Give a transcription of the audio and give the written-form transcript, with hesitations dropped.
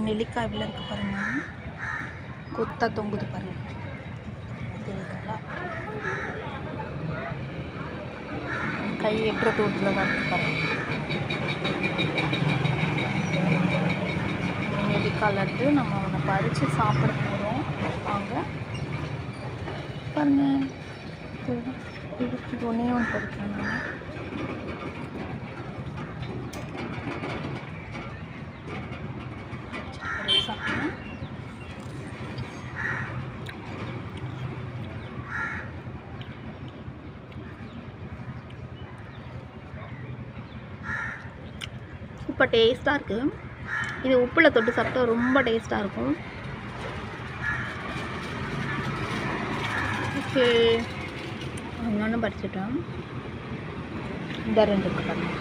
நெல்லிக்காய் இவ்வளோ இருக்குது பாருங்கள், கொத்தா தொங்குது பாருங்கள். தெரியுதுங்களா? கை எட்டுற தூரத்தில் தான் இருக்குது பாருங்கள். நெல்லிக்காய் லட்டு நம்ம ஒன்று பறித்து சாப்பிட போகிறோம். வாங்க பாருங்கள், இது ஒன்றே ஒன்று பறிக்கணும். சாப்பிடுங்க. சூப்பர் டேஸ்ட்டாக இருக்குது. இது உப்பில் தொட்டு சாப்பிட்டா ரொம்ப டேஸ்ட்டாக இருக்கும். ஓகே, இன்னொன்று பறிச்சுட்டோம். இந்த 2 இருக்கு பாருங்கள்.